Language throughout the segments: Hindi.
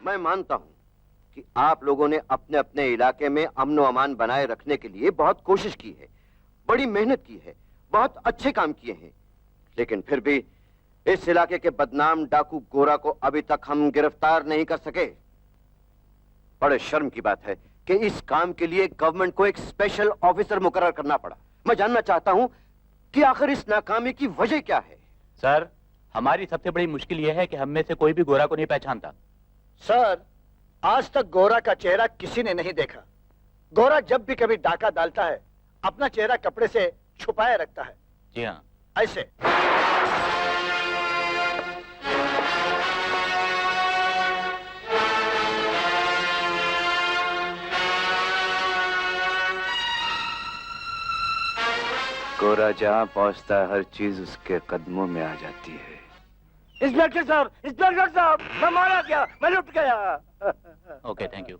मैं मानता हूं कि आप लोगों ने अपने अपने इलाके में अमन व अमान बनाए रखने के लिए बहुत कोशिश की है, बड़ी मेहनत की है, बहुत अच्छे काम किए हैं, लेकिन फिर भी इस इलाके के बदनाम डाकू गोरा को अभी तक हम गिरफ्तार नहीं कर सके। बड़े शर्म की बात है कि इस काम के लिए गवर्नमेंट को एक स्पेशल ऑफिसर मुकर्रर करना पड़ा। मैं जानना चाहता हूं कि आखिर इस नाकामी की वजह क्या है। सर, हमारी सबसे बड़ी मुश्किल यह है कि हम में से कोई भी गोरा को नहीं पहचानता। सर, आज तक गोरा का चेहरा किसी ने नहीं देखा। गोरा जब भी कभी डाका डालता है अपना चेहरा कपड़े से छुपाए रखता है। जी हाँ, ऐसे। गोरा जहां पहुंचता है हर चीज उसके कदमों में आ जाती है। इंस्पेक्टर साहब, मैं मारा गया, मैं लुट गया। Okay, thank you.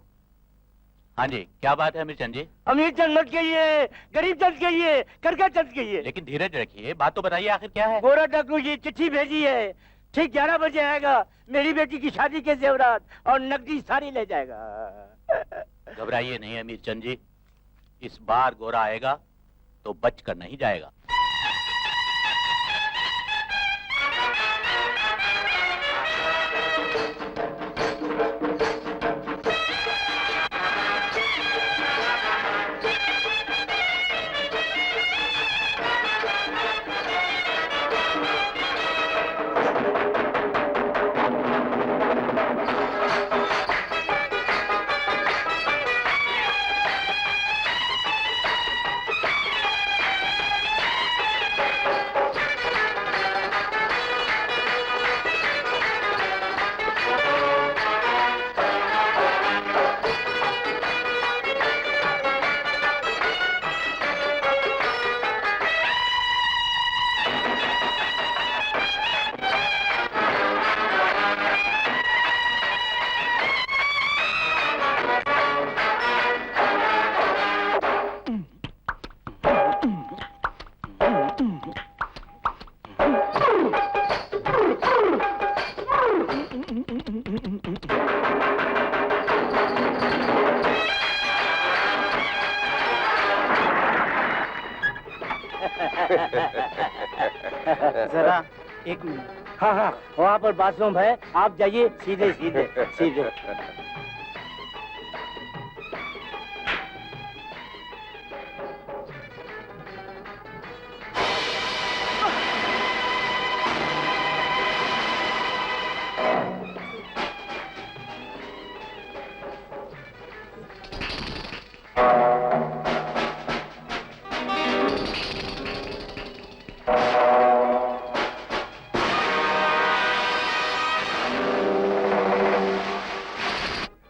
हाँ जी, क्या बात है अमीर चंद जी? अमीर चंद लट गई है, गरीब चंद गई है, करके चंद गई है। लेकिन धीरज रखिए, बात तो बताइए आखिर क्या है? गोरा डाकू जी चिट्ठी भेजी है, ठीक 11 बजे आएगा, मेरी बेटी की शादी के जेवरात और नकदी सारी ले जाएगा। घबराइए नहीं अमीर चंद जी, इस बार गोरा आएगा तो बच कर नहीं जाएगा। जरा एक मिनट। हाँ हाँ, वहाँ पर बाथरूम है, आप जाइए सीधे सीधे सीधे।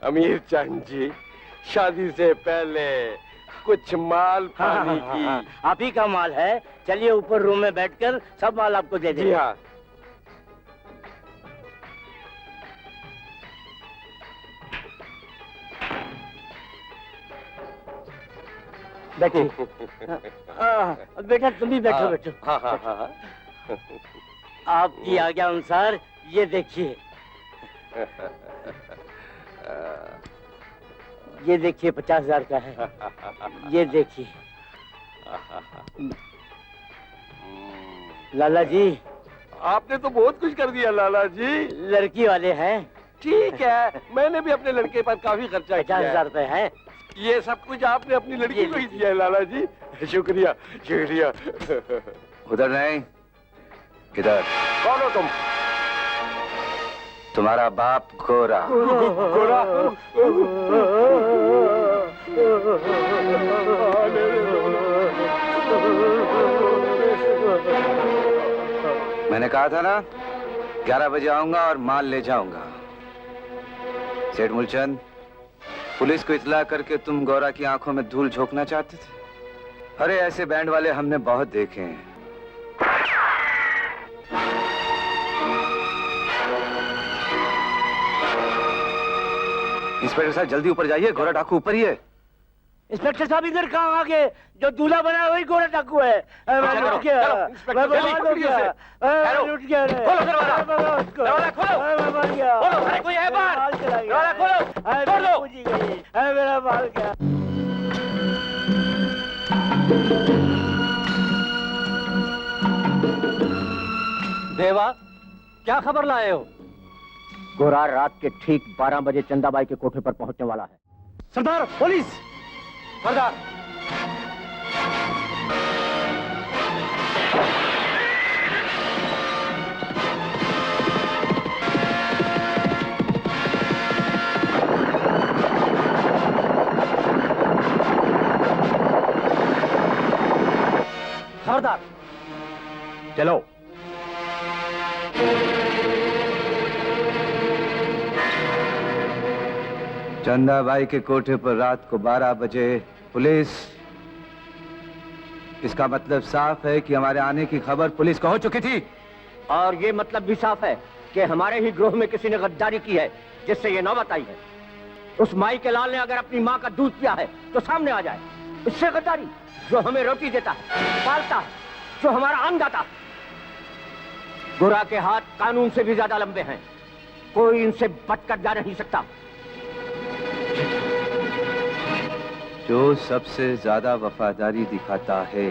अमीर चंद जी, शादी से पहले कुछ माल पानी की। आप ही का माल है, चलिए ऊपर रूम में बैठकर सब माल आपको दे देंगे। जी हाँ। बैठिए। बेटा तुम भी बैठो बैठो। हाँ हाँ हाँ। आपकी आज्ञा अनुसार ये देखिए, ये देखिए 50,000 का है, ये देखिए। लाला जी, आपने तो बहुत कुछ कर दिया लाला जी। लड़की वाले हैं। ठीक है, मैंने भी अपने लड़के पर काफी खर्चा किया। 50,000 रुपए है। ये सब कुछ आपने अपनी लड़की को ही दिया है लाला जी। शुक्रिया शुक्रिया। उधर नहीं, किधर? कौन हो तुम? तुम्हारा बाप गोरा। गोरा? मैंने कहा था ना 11 बजे आऊंगा और माल ले जाऊंगा। सेठ मूलचंद, पुलिस को इतला करके तुम गौरा की आंखों में धूल झोंकना चाहते थे। अरे ऐसे बैंड वाले हमने बहुत देखे हैं। इंस्पेक्टर साहब जल्दी ऊपर जाइए, गोरा डाकू ऊपर ही है। इंस्पेक्टर साहब इधर कहाँ आ गए? जो दूल्हा बना वही गोरा डाकू है। मैं लुट गया, मैं बर्बाद हो गया, मैं लुट गया। खोलो दरवाजा, दरवाजा खोलो। मैं मर गया। खोलो, अरे कोई है बाहर? माल चला गया। छोड़ दो। पूंजी गई, मेरा माल क्या? देवा, क्या खबर लाए हो? गोरा रात के ठीक 12 बजे चंदाबाई के कोठे पर पहुंचने वाला है। सरदार, पुलिस! सरदार, खबरदार, चलो। चंदाबाई के कोठे पर रात को 12 बजे पुलिस। इसका मतलब साफ है कि हमारे आने की खबर पुलिस को हो चुकी थी। और ये मतलब भी साफ है कि हमारे ही ग्रोह में किसी ने गद्दारी की है, जिससे ये नौबत आई है। उस माई के लाल ने अगर अपनी माँ का दूध पिया है तो सामने आ जाए। इससे गद्दारी, जो हमें रोटी देता है, पालता है, जो हमारा अन्नदाता है। गोरा के हाथ कानून से भी ज्यादा लंबे हैं, कोई इनसे बचकर जा नहीं सकता। जो सबसे ज्यादा वफादारी दिखाता है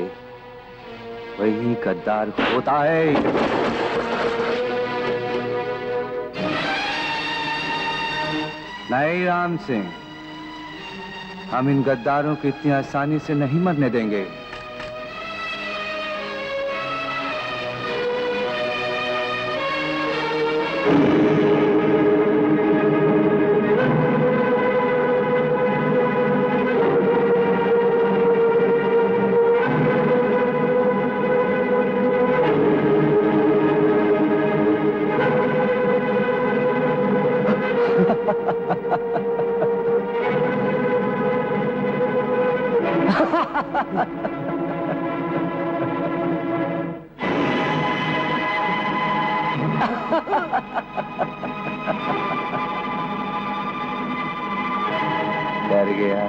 वही गद्दार होता है। नहीं राम सिंह, हम इन गद्दारों को इतनी आसानी से नहीं मरने देंगे। डर गया?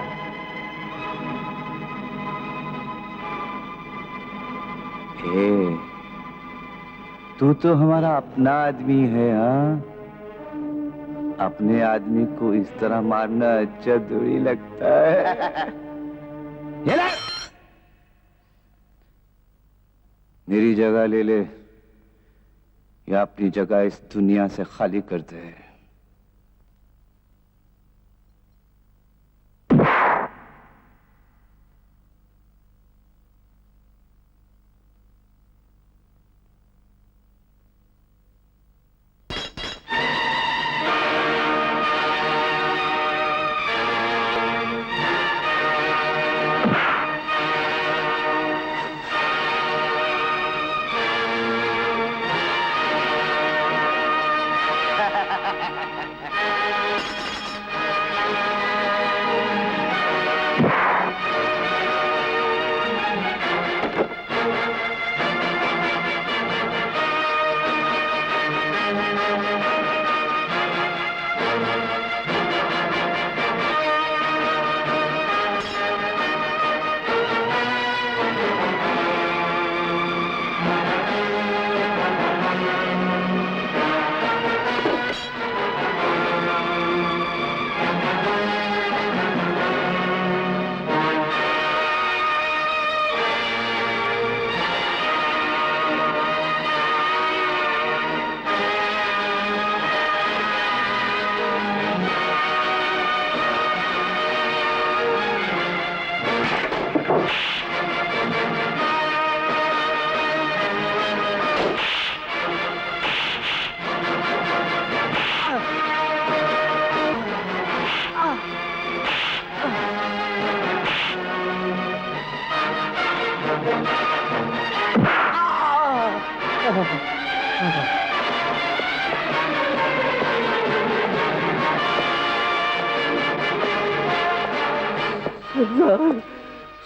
तू तो हमारा अपना आदमी है। हाँ, अपने आदमी को इस तरह मारना अच्छा थोड़ी लगता है। ये ले! मेरी जगह ले ले या अपनी जगह इस दुनिया से खाली कर दे।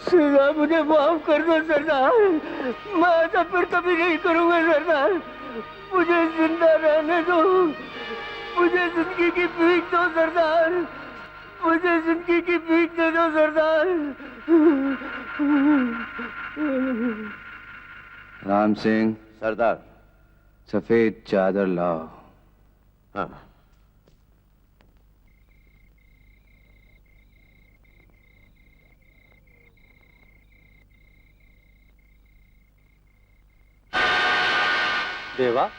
सरदार, मुझे माफ कर दो सरदार। मैं ऐसा फिर कभी नहीं करूंगा सरदार। मुझे जिंदा रहने दो, मुझे जिंदगी की भीख दो सरदार, मुझे जिंदगी की भीख दे दो सरदार। राम सिंह, सरदार। सफेद चादर लाओ। हाँ। देवा,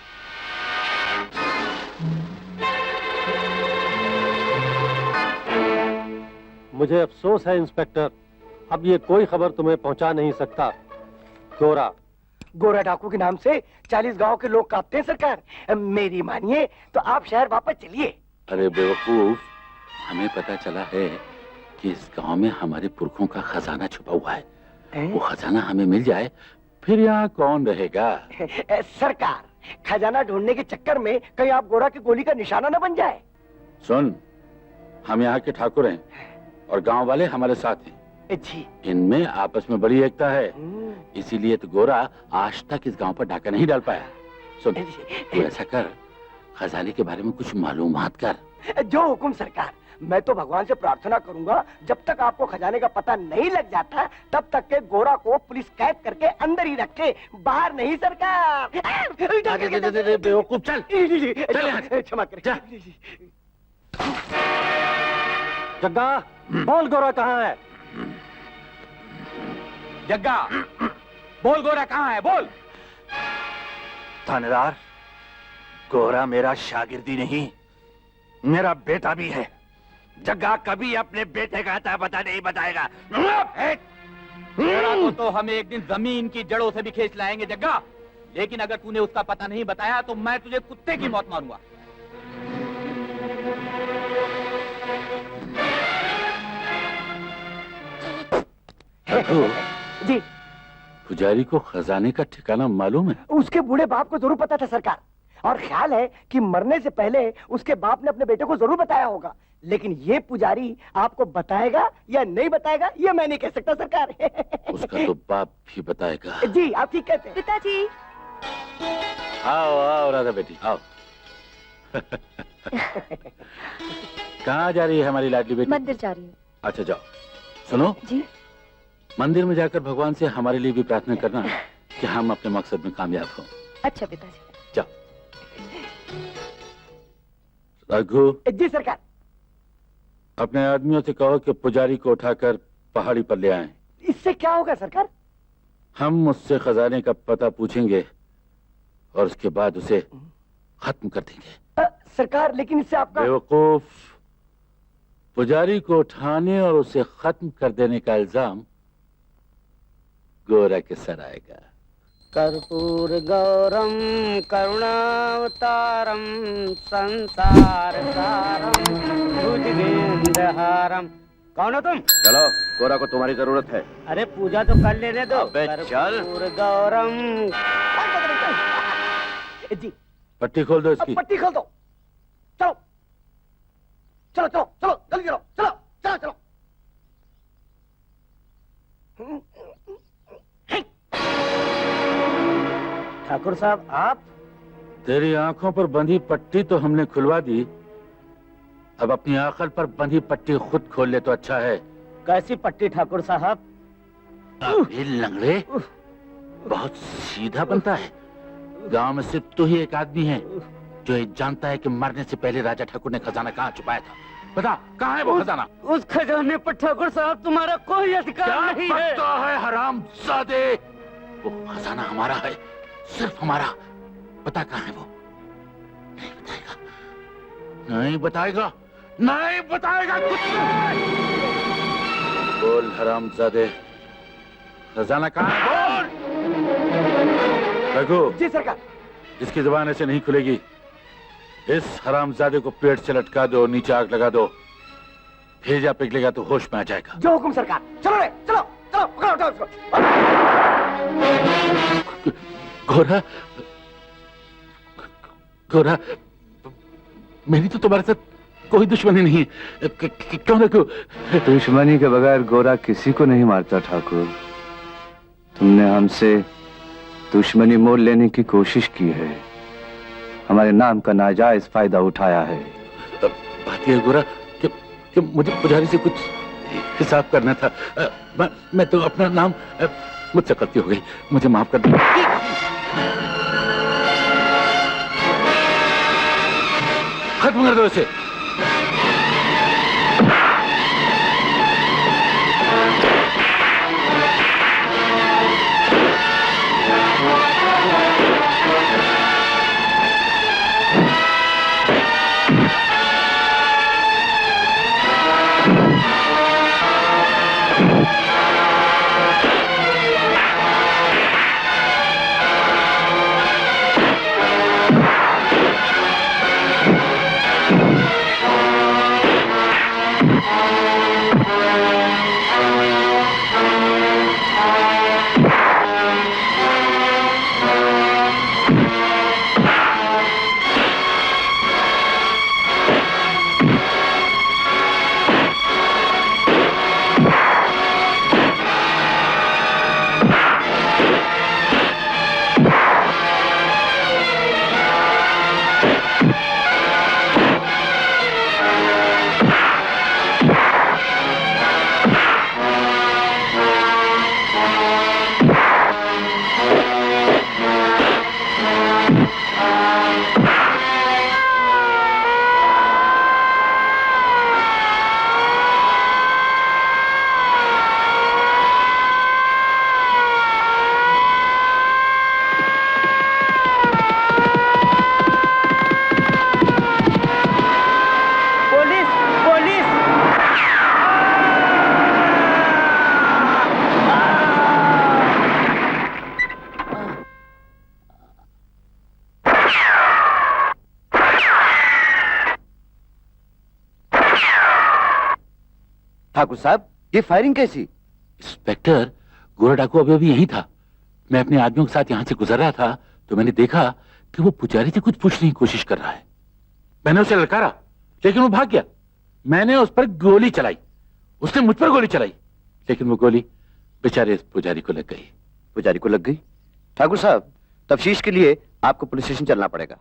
मुझे अफसोस है इंस्पेक्टर, अब ये कोई खबर तुम्हें पहुंचा नहीं सकता। गोरा गोरा डाकू के नाम से 40 गांव के लोग कांपते हैं सरकार। मेरी मानिए तो आप शहर वापस चलिए। अरे बेवकूफ, हमें पता चला है कि इस गांव में हमारे पुरखों का खजाना छुपा हुआ है। वो खजाना हमें मिल जाए फिर यहाँ कौन रहेगा। सरकार, खजाना ढूंढने के चक्कर में कहीं आप गोरा की गोली का निशाना न बन जाए। सुन, हम यहाँ के ठाकुर हैं और गांव वाले हमारे साथ हैं। जी। इनमें आपस में बड़ी एकता है, इसीलिए तो गोरा आज तक इस गांव पर डाका नहीं डाल पाया। सुन, तू ऐसा कर, खजाने के बारे में कुछ मालूमात कर। जो हुकुम सरकार। मैं तो भगवान से प्रार्थना करूंगा जब तक आपको खजाने का पता नहीं लग जाता तब तक के गोरा को पुलिस कैद करके अंदर ही रखे, बाहर नहीं सरकार। बेवकूफ, चल क्षमा करें। जग्गा, बोल गोरा कहाँ है? जग्गा, बोल गोरा कहाँ है, बोल। थानेदार, गोरा मेरा शागिर्दी नहीं, मेरा बेटा भी है। जग्गा कभी अपने बेटे का अता पता नहीं बताएगा। गोरा तो हम एक दिन जमीन की जड़ों से भी खींच लाएंगे जग्गा, लेकिन अगर तूने उसका पता नहीं बताया तो मैं तुझे कुत्ते की मौत मारूंगा। जी। पुजारी को खजाने का ठिकाना मालूम है? उसके बूढ़े बाप को जरूर पता था सरकार, और ख्याल है कि मरने से पहले उसके बाप ने अपने बेटे को जरूर बताया होगा। लेकिन ये पुजारी आपको बताएगा या नहीं बताएगा ये मैं नहीं कह सकता सरकार। उसका तो बाप भी बताएगा। जी, आप ठीक कहते हैं। पिताजी। आओ आओ राधा बेटी, आओ। कहाँ जा रही है हमारी लाडली बेटी? मंदिर जा रही हूँ। अच्छा जाओ। सुनो जी। मंदिर में जाकर भगवान से हमारे लिए भी प्रार्थना करना कि हम अपने मकसद में कामयाब हों। अच्छा पिताजी। जाओ। रघु। जी सरकार। अपने आदमियों से कहो कि पुजारी को उठाकर पहाड़ी पर ले आएं। इससे क्या होगा सरकार? हम उससे खजाने का पता पूछेंगे और उसके बाद उसे खत्म कर देंगे। सरकार, लेकिन इससे आपका। बेवकूफ, पुजारी को उठाने और उसे खत्म कर देने का इल्जाम गोरा के सर आएगा। कर्पूर गौरम करुणावतारम संसार सारम भुजगेंद्रहारम। कौन हो तुम? चलो, गोरा को तुम्हारी जरूरत है। अरे पूजा तो कर लेने दो। अबे चल। कर्पूर गौरम। जी। पट्टी खोल दो इसकी। पट्टी खोल दो। चलो चलो चलो चलो, जल्दी चलो, चलो चलो चलो। ठाकुर साहब, आप? तेरी आंखों पर बंधी पट्टी तो हमने खुलवा दी, अब अपनी आंखल पर बंधी पट्टी खुद खोल ले तो अच्छा है। कैसी पट्टी ठाकुर साहब? अबे लंगड़े, बहुत सीधा बनता है। गांव में सिर्फ तू ही एक आदमी है जो ये जानता है कि मरने से पहले राजा ठाकुर ने खजाना कहाँ छुपाया था। बता, कहाँ है वो खजाना? उस खजाने पर ठाकुर साहब तुम्हारा कोई अधिकार नहीं है। क्या है हरामजादे? वो खजाना हमारा है, सिर्फ हमारा। पता कहाँ है वो? नहीं बताएगा, नहीं बताएगा, नहीं बताएगा कुछ। बोल हरामजादे, खजाना कहाँ है? बोल। रघु। जी सरकार। इसकी जुबान ऐसे नहीं खुलेगी। इस हरामजादे को पेड़ से लटका दो, नीचे आग लगा दो, भेजा पिघलेगा तो होश में आ जाएगा। जो हुकुम सरकार। चलो रे, चलो चलो, पकड़ो उसको। गोरा, गोरा, मेरी तो तुम्हारे साथ कोई दुश्मनी नहीं है। क्यों रखो? दुश्मनी के बगैर गोरा किसी को नहीं मारता ठाकुर। तुमने हमसे दुश्मनी मोल लेने की कोशिश की है, हमारे नाम का नाजायज फायदा उठाया है। बात यह गोरा कि मुझे पुजारी से कुछ हिसाब करना था। मैं तो अपना नाम, मुझसे गलती हो गई, मुझे माफ कर दो। खत्म कर दो इसे। ठाकुर साहब, ये फायरिंग कैसी? इंस्पेक्टर, गोरा डाकू अभी अभी यही था। मैं अपने आदमियों के साथ यहाँ से गुजर रहा था तो मैंने देखा कि वो पुजारी से कुछ पूछने की कोशिश कर रहा है। मैंने उसे ललकारा लेकिन वो भाग गया। मैंने उस पर गोली चलाई, उसने मुझ पर गोली चलाई, लेकिन वो गोली बेचारे इस पुजारी को लग गई। पुजारी को लग गई? ठाकुर साहब, तफ्तीश के लिए आपको पुलिस स्टेशन चलना पड़ेगा।